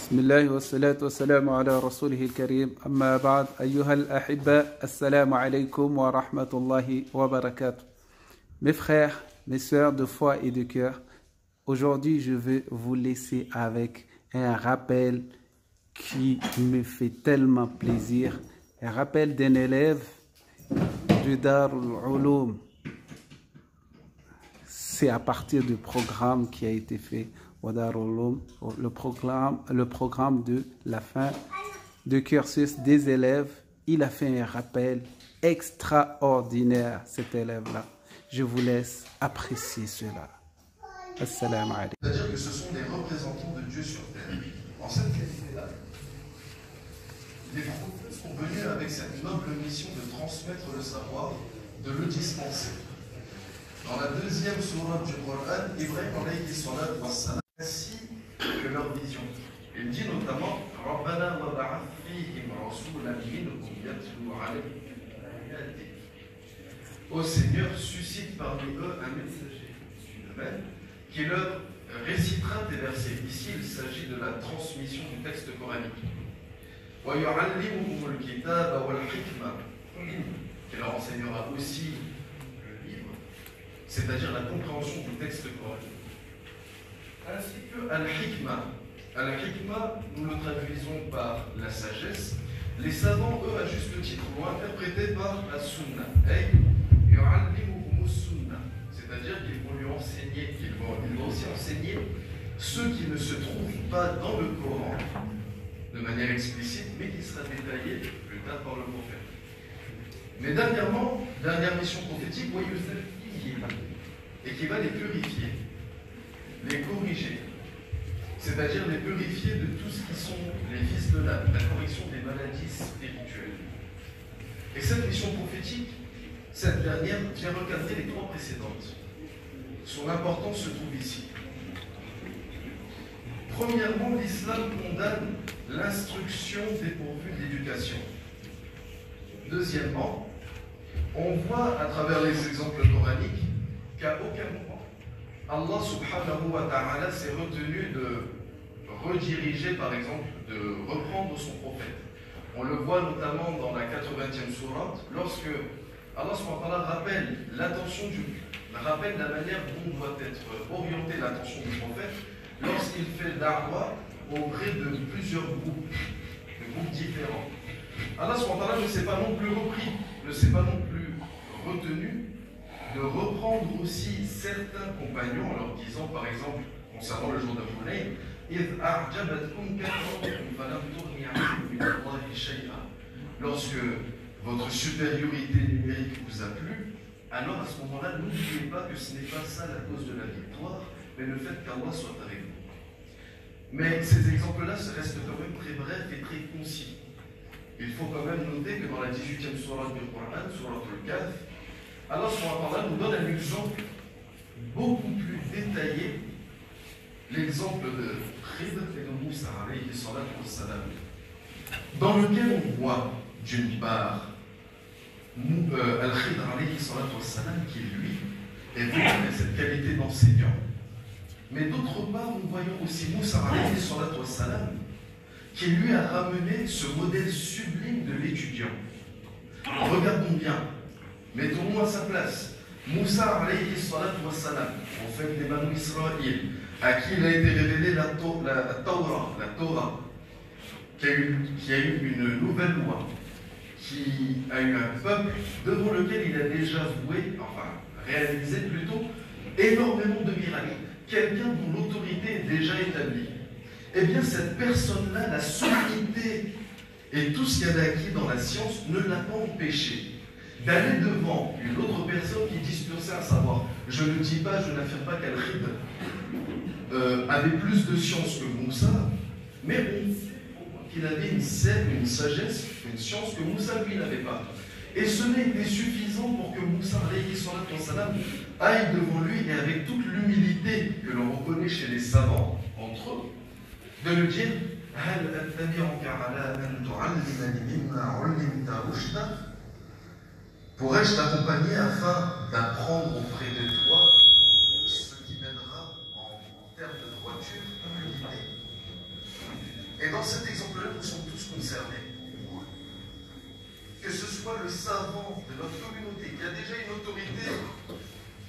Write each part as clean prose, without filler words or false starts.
بسم الله والصلاة والسلام على رسوله الكريم أما بعد أيها الأحبة السلام عليكم ورحمة الله وبركاته. Mes frères, mes sœurs de foi et de cœur, aujourd'hui je vais vous laisser avec un rappel qui me fait tellement plaisir, un rappel d'un élève du Darul Uloum. C'est à partir du programme qui a été fait au Darul Uloum, le programme de la fin du cursus des élèves. Il a fait un rappel extraordinaire, cet élève-là. Je vous laisse apprécier cela. Assalamu alaikum. C'est-à-dire que ce sont des représentants de Dieu sur terre. En cette qualité-là, les prophètes sont venus avec cette noble mission de transmettre le savoir, de le dispenser. Dans la deuxième sourate du Coran, Ibrahim alayhi salatu wassalam, ainsi que leur vision. Il dit notamment Rabbana wa ba'ath fihim rasulan minhum yatlu alayhim ayatik. Ô Seigneur, suscite parmi eux un messager du domaine qui leur récitera tes versets. Ici, il s'agit de la transmission du texte coranique. Wa yu'allimuhum al-kitaba wal-hikma, qui leur enseignera aussi le livre, c'est-à-dire la compréhension du texte coranique. Ainsi que al-hikma. Al-hikma, nous le traduisons par la sagesse. Les savants, eux, à juste titre, l'ont interprété par la sunna. C'est-à-dire qu'ils vont lui enseigner, ils vont aussi enseigner ceux qui ne se trouvent pas dans le Coran de manière explicite, mais qui sera détaillé plus tard par le prophète. Mais dernièrement, dernière mission prophétique, et qui va les purifier, les corriger, c'est-à-dire les purifier de tout ce qui sont les vices de l'âme, la correction des maladies spirituelles. Et cette mission prophétique, cette dernière vient recadrer les trois précédentes. Son importance se trouve ici. Premièrement, l'islam condamne l'instruction dépourvue d'éducation. Deuxièmement, on voit à travers les exemples coraniques qu'à aucun moment, Allah subhanahu wa ta'ala s'est retenu de rediriger, par exemple, de reprendre son prophète. On le voit notamment dans la 80e sourate, lorsque Allah subhanahu wa ta'ala rappelle l'attention rappelle la manière dont doit être orientée l'attention du prophète lorsqu'il fait le da'wah auprès de plusieurs groupes, différents. Allah subhanahu wa ta'ala ne s'est pas non plus repris, ne s'est pas non plus retenu de reprendre aussi certains compagnons en leur disant, par exemple, concernant le jour de Hunayn, lorsque votre supériorité numérique vous a plu, alors à ce moment-là, n'oubliez pas que ce n'est pas ça la cause de la victoire, mais le fait qu'Allah soit avec vous. Mais ces exemples-là restent quand même très brefs et très concis. Il faut quand même noter que dans la 18e sourate du Coran, sourate al-Kahf, Allah nous donne un exemple beaucoup plus détaillé, l'exemple de Khidr et de Moussa alayhi salatu wassalam, dans lequel on voit d'une part Al-Khidr alayhi salatu wassalam qui lui est venu avec cette qualité d'enseignant. Mais d'autre part, nous voyons aussi Moussa alayhi salatu wassalam qui lui a ramené ce modèle sublime de l'étudiant. Regardons bien, mettons-nous à sa place. Moussa alayhi salatu wassalam, prophète des Banu Israël, à qui il a été révélé la Torah, qui a eu une nouvelle loi, qui a eu un peuple devant lequel il a déjà réalisé plutôt énormément de miracles. Quelqu'un dont l'autorité est déjà établie. Eh bien, cette personne-là, la solidité et tout ce qu'elle a acquis dans la science ne l'a pas empêché d'aller devant une autre personne qui dispersait à savoir. Je ne dis pas, je n'affirme pas qu'Al-Khidr avait plus de science que Moussa, mais on sait qu'il avait une sagesse, une science que Moussa lui n'avait pas. Et ce n'était suffisant pour que Moussa alayhi salatu wassalam aille devant lui et avec toute l'humilité que l'on reconnaît chez les savants entre eux, de lui dire Hal attabi'uka ala an tu'allimani mimma 'ullimta rushda. Pourrais-je t'accompagner afin d'apprendre auprès de toi ce qui m'aidera en termes de droiture, humilité? cet exemple-là, nous sommes tous concernés. Que ce soit le savant de notre communauté qui a déjà une autorité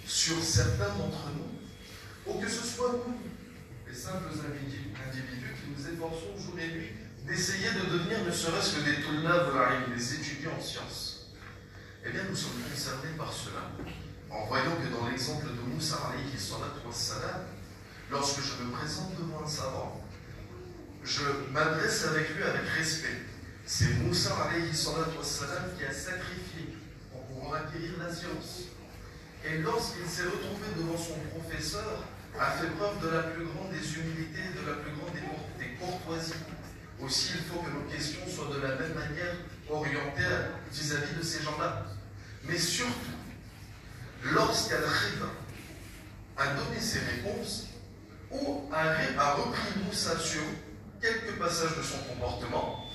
sur certains d'entre nous, ou que ce soit nous, les simples individus qui nous efforçons jour et nuit d'essayer de devenir ne serait-ce que des tullab al-ilm, des étudiants en sciences, eh bien nous sommes concernés par cela, en voyant que dans l'exemple de Moussa alayhi salatu wassalam, lorsque je me présente devant un savant, je m'adresse avec lui avec respect. C'est Moussa alayhi salatu wassalam qui a sacrifié pour pouvoir acquérir la science. Et lorsqu'il s'est retrouvé devant son professeur, a fait preuve de la plus grande des humilités, de la plus grande des courtoisies. Aussi, il faut que nos questions soient de la même manière orientées vis-à-vis de ces gens-là. Mais surtout, lorsqu'Al-Khiba a donné ses réponses, ou a repris Moussa sur quelques passages de son comportement,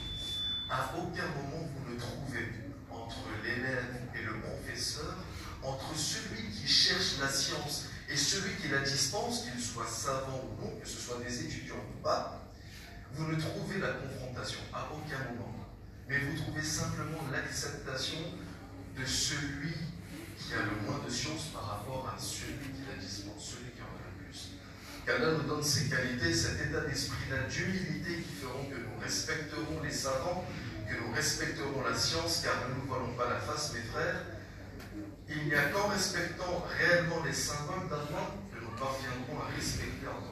à aucun moment vous ne trouvez entre l'élève et le professeur, entre celui qui cherche la science et celui qui la dispense, qu'il soit savant ou non, que ce soit des étudiants ou pas, vous ne trouvez la confrontation à aucun moment. Mais vous trouvez simplement l'acceptation de celui qui a le moins de science par rapport à celui qui la dispense, celui qui en a le plus. Qu'Allah nous donne ces qualités, cet état d'esprit-là d'humilité qui feront que nous respecterons les savants, que nous respecterons la science, car ne nous voilons pas la face, mes frères. Il n'y a qu'en respectant réellement les symboles d'Allah que nous parviendrons à respecter Allah.